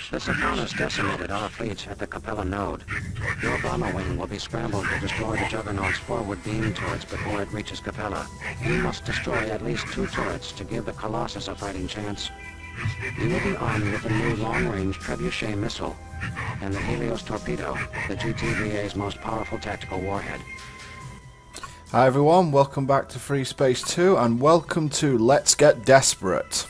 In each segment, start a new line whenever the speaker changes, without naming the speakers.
The Sathanas decimated our fleets at the Capella node. Your bomber wing will be scrambled to destroy the Juggernauts' forward beam turrets before it reaches Capella. You must destroy at least 2 turrets to give the Colossus a fighting chance. You will be armed with the new long-range Trebuchet missile and the Helios torpedo, the GTVA's most powerful tactical warhead.
Hi everyone, welcome back to Freespace 2 and welcome to Let's Get Desperate.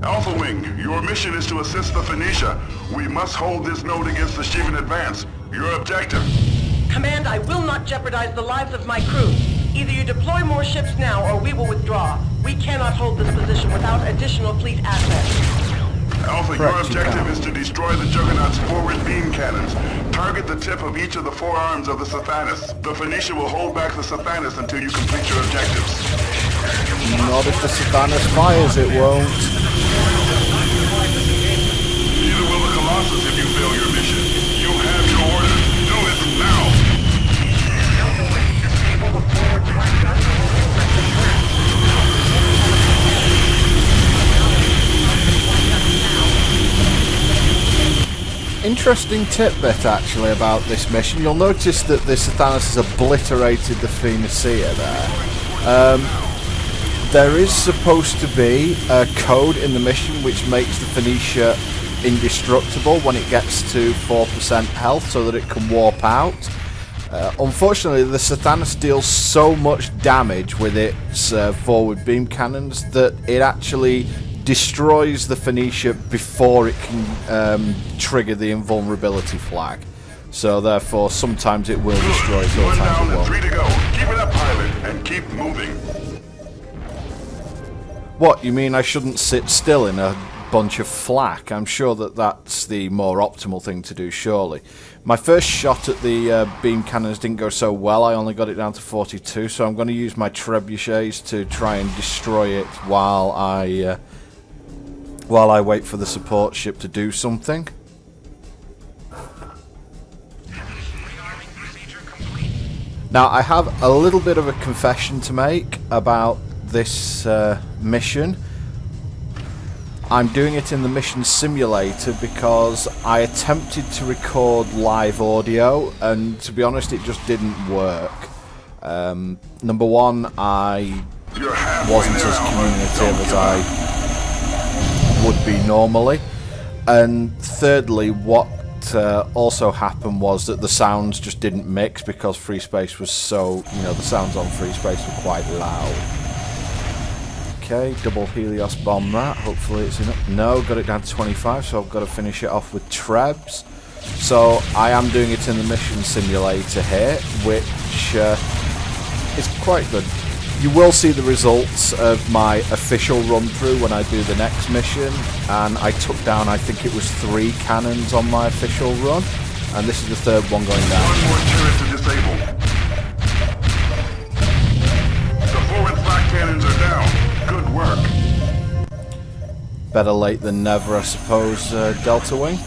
Alpha Wing, your mission is to assist the Phoenicia. We must hold this node against the Shivan advance. Your objective?
Command, I will not jeopardize the lives of my crew. Either you deploy more ships now or we will withdraw. We cannot hold this position without additional fleet assets.
Alpha, your objective is to destroy the Juggernauts' forward beam cannons. Target the tip of each of the 4 arms of the Sathanas. The Phoenicia will hold back the Sathanas until you complete your objectives.
Not if the Sathanas fires, it won't.
Neither will the Colossus if you fail your mission. You have your orders. Do it now!
Interesting tidbit actually about this mission. You'll notice that the Sathanas has obliterated the Phoenicia there. There is supposed to be a code in the mission which makes the Phoenicia indestructible when it gets to 4% health so that it can warp out. Unfortunately, the Sathanas deals so much damage with its forward beam cannons that it actually destroys the Phoenicia before it can trigger the invulnerability flag. So therefore, sometimes it will destroy it, other times it won't.
3 to go. Keep it up, pilot, and keep moving.
What, you mean I shouldn't sit still in a bunch of flak? I'm sure that that's the more optimal thing to do, surely. My first shot at the beam cannons didn't go so well. I only got it down to 42, so I'm going to use my trebuchets to try and destroy it while I wait for the support ship to do something. Now, I have a little bit of a confession to make about this mission. I'm doing it in the mission simulator because I attempted to record live audio and to be honest it just didn't work. Number one, I wasn't as communicative as I would be normally, and thirdly what also happened was that the sounds just didn't mix because Freespace was so, the sounds on Freespace were quite loud. Okay, double Helios bomb that, hopefully it's enough. No, got it down to 25, so I've got to finish it off with Trebs. So I am doing it in the mission simulator here, which is quite good. You will see the results of my official run-through when I do the next mission, and I took down, I think it was 3 cannons on my official run, and this is the 3rd one going down.
1 more turret to disable. The forward flak cannons are down. Good work.
Better late than never, I suppose, Delta Wing.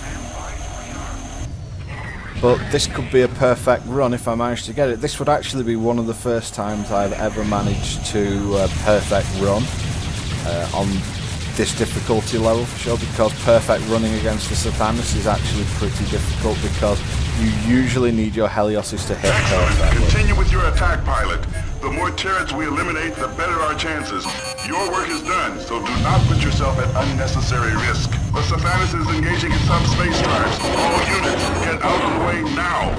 But this could be a perfect run if I manage to get it. This would actually be one of the first times I've ever managed to perfect run on this difficulty level for sure, because perfect running against the Sathanas is actually pretty difficult because you usually need your Helioses to hit perfectly.
Continue with your attack, pilot. The more turrets we eliminate, the better our chances. Your work is done, so do not put yourself at unnecessary risk. The Sathanas is engaging in subspace drives. All units, get out of the way now!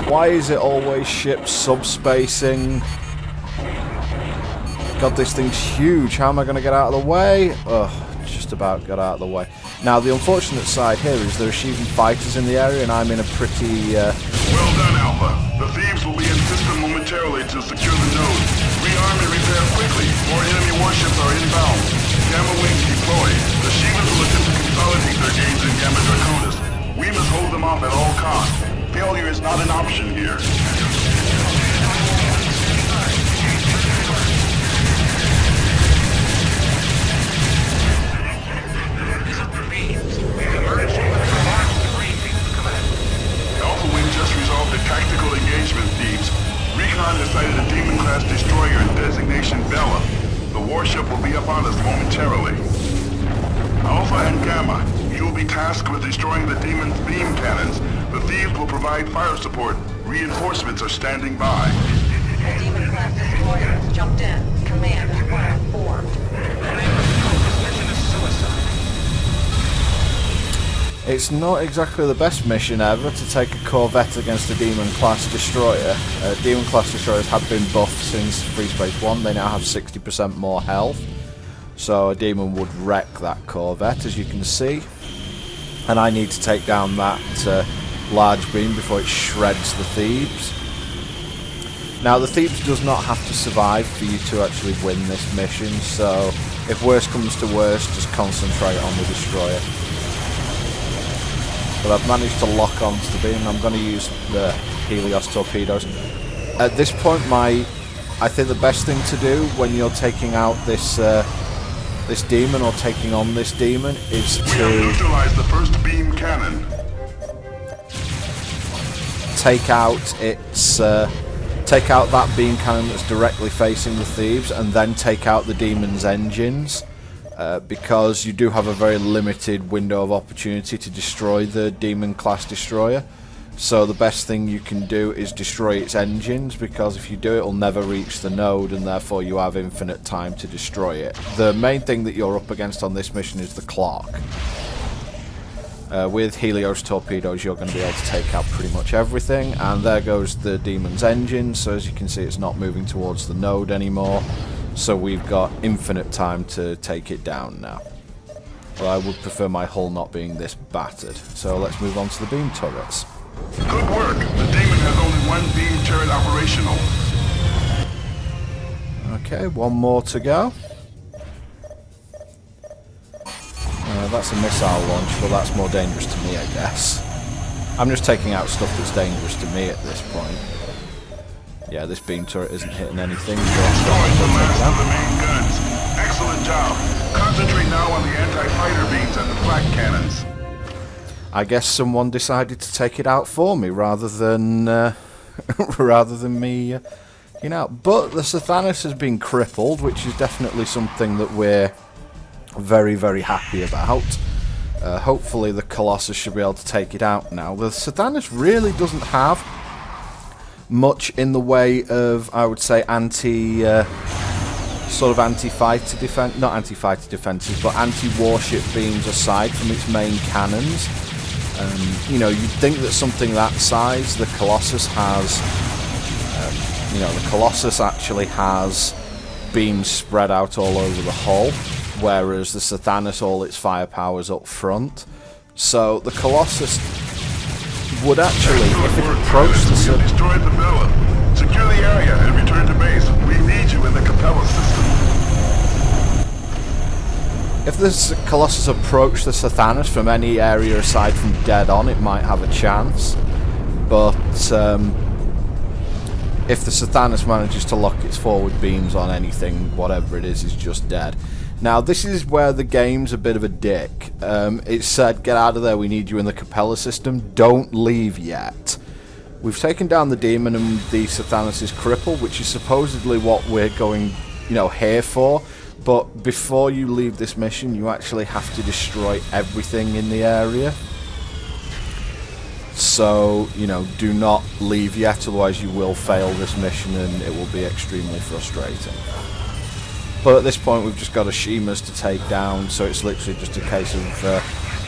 Why is it always ships subspacing? God, this thing's huge. How am I going to get out of the way? Ugh, just about got out of the way. Now, the unfortunate side here is there are Shivan fighters in the area, and I'm in a pretty...
Well done, Alpha. The thieves will be in system momentarily to secure the node. Rearm and repair quickly. More enemy warships are inbound. Gamma wings deployed. The Shivans will attempt to consolidate their gains in Gamma Draconis. We must hold them off at all costs. Failure is not an option here. Alpha Wing just momentarily. Alpha and Gamma, you will be tasked with destroying the demon's beam cannons. The thieves will provide fire support. Reinforcements are standing by.
The Demon-class destroyer has jumped in. Command is well informed.
It's not exactly the best mission ever to take a Corvette against a Demon-class destroyer. Demon-class destroyers have been buffed since Freespace 1. They now have 60% more health. So a Demon would wreck that Corvette, as you can see. And I need to take down that large beam before it shreds the Thieves. Now, the Thieves does not have to survive for you to actually win this mission, so if worst comes to worst, just concentrate on the destroyer. But I've managed to lock onto the beam, and I'm going to use the Helios torpedoes. At this point, I think the best thing to do when you're taking out this this demon or taking on this demon is to
neutralize the first beam cannon.
Take out that beam cannon that's directly facing the Thieves, and then take out the demon's engines, because you do have a very limited window of opportunity to destroy the demon class destroyer. So the best thing you can do is destroy its engines, because if you do, it'll never reach the node, and therefore you have infinite time to destroy it. The main thing that you're up against on this mission is the clock. With Helios torpedoes, you're going to be able to take out pretty much everything, and there goes the demon's engine. So as you can see, it's not moving towards the node anymore, so we've got infinite time to take it down now. Well, I would prefer my hull not being this battered. So let's move on to the beam turrets.
Good work. The demon has only one beam turret operational.
Okay, one more to go. That's a missile launch, but that's more dangerous to me, I guess. I'm just taking out stuff that's dangerous to me at this point. Yeah, this beam turret isn't hitting anything.
Destroying the last of the main guns. Excellent job. Concentrate now on the anti-fighter beams and the flak cannons.
I guess someone decided to take it out for me rather than me, you know. But the Sathanas has been crippled, which is definitely something that we're very, very happy about. Hopefully the Colossus should be able to take it out now. The Sathanas really doesn't have much in the way of, I would say, sort of anti-fighter defense, not anti-fighter defenses, but anti-warship beams aside from its main cannons. You know, you'd think that something that size, the Colossus has, you know, the Colossus actually has beams spread out all over the hull, whereas the Sathanas, all its firepower's up front. So the Colossus would actually, if it approached the
You destroyed the Bella. Secure the area and return to base. We need you in the Capella system.
If the Colossus approached the Sathanas from any area aside from dead on, it might have a chance. But if the Sathanas manages to lock its forward beams on anything, whatever it is just dead. Now, this is where the game's a bit of a dick. It said, get out of there, we need you in the Capella system, don't leave yet. We've taken down the demon and the Sathanas' cripple, which is supposedly what we're going, you know, here for. But before you leave this mission, you actually have to destroy everything in the area. So, you know, do not leave yet, otherwise you will fail this mission and it will be extremely frustrating. But at this point we've just got Ashimas to take down, so it's literally just a case of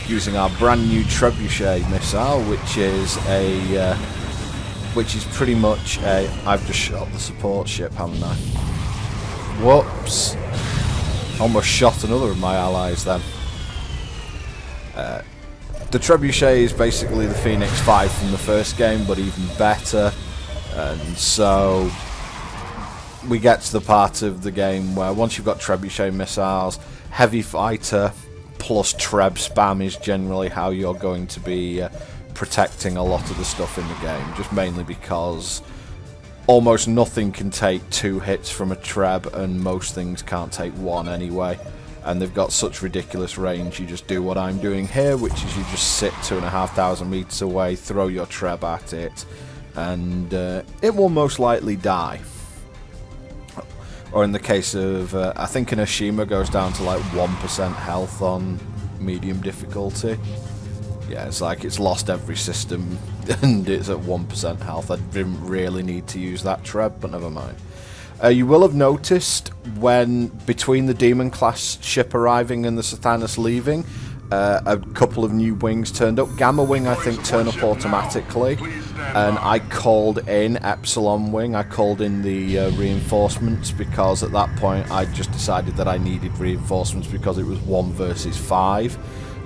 using our brand new Trebuchet missile, which is pretty much a... I've just shot the support ship, haven't I? Whoops. Almost shot another of my allies then. The Trebuchet is basically the Phoenix 5 from the first game, but even better. And so we get to the part of the game where once you've got Trebuchet missiles, heavy fighter plus Treb spam is generally how you're going to be protecting a lot of the stuff in the game. Just mainly because almost nothing can take 2 hits from a Treb, and most things can't take 1 anyway. And they've got such ridiculous range, you just do what I'm doing here, which is you just sit 2,500 meters away, throw your Treb at it, and it will most likely die. Or in the case of, I think Inoshima goes down to like 1% health on medium difficulty. Yeah, it's like it's lost every system and it's at 1% health. I didn't really need to use that treb, but never mind. You will have noticed when between the Demon class ship arriving and the Sathanas leaving, a couple of new wings turned up. Gamma Wing, I think, turn up automatically, and I called in Epsilon Wing. I called in the reinforcements because at that point I just decided that I needed reinforcements because it was 1 versus 5,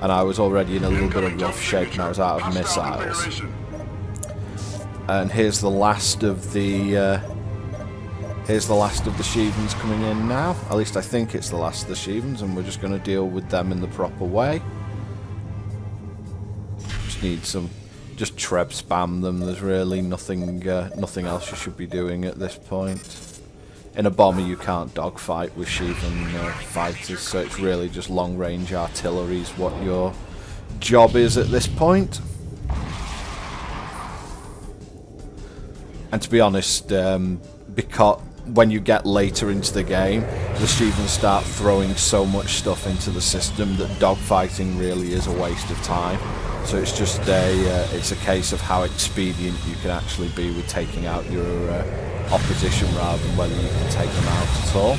and I was already in a little bit of rough shape and I was out of missiles. And here's the last of the Sheevens coming in now. At least I think it's the last of the Sheevens, and we're just going to deal with them in the proper way. Just need some, just treb spam them. There's really nothing else you should be doing at this point. In a bomber you can't dogfight with Sheevan fighters, so it's really just long range artillery is what your job is at this point. And to be honest, because when you get later into the game, the students start throwing so much stuff into the system that dogfighting really is a waste of time. So it's just it's a case of how expedient you can actually be with taking out your opposition rather than whether you can take them out at all.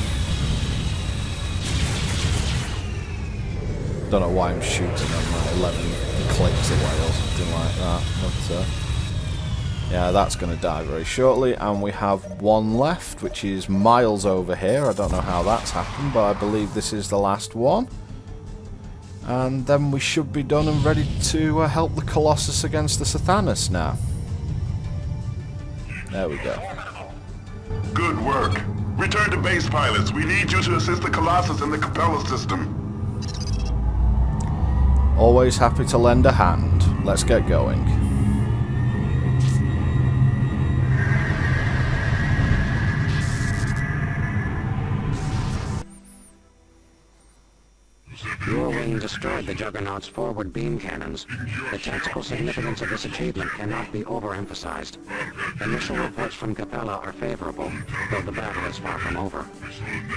Don't know why I'm shooting on like 11 clicks away or something like that, but yeah, that's going to die very shortly, and we have one left, which is Miles over here. I don't know how that's happened, but I believe this is the last one. And then we should be done and ready to help the Colossus against the Sathanas now. There we go.
Good work. Return to base, pilots. We need you to assist the Colossus in the Capella system.
Always happy to lend a hand. Let's get going.
Your wing destroyed the Juggernauts' forward beam cannons. The tactical significance of this achievement cannot be overemphasized. Initial reports from Capella are favorable, though the battle is far from over.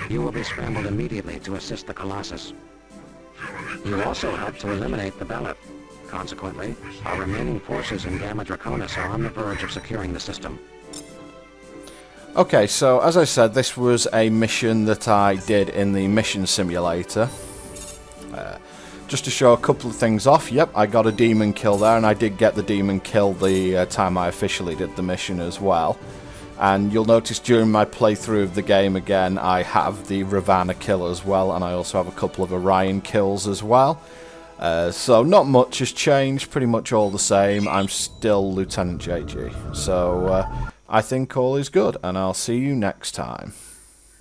You will be scrambled immediately to assist the Colossus. You also helped to eliminate the Bellet. Consequently, our remaining forces in Gamma Draconis are on the verge of securing the system.
Okay, so as I said, this was a mission that I did in the mission simulator. Just to show a couple of things off, yep, I got a demon kill there, and I did get the demon kill the time I officially did the mission as well. And you'll notice during my playthrough of the game again, I have the Ravana kill as well, and I also have a couple of Orion kills as well. So not much has changed, pretty much all the same. I'm still Lieutenant JG. So I think all is good, and I'll see you next time.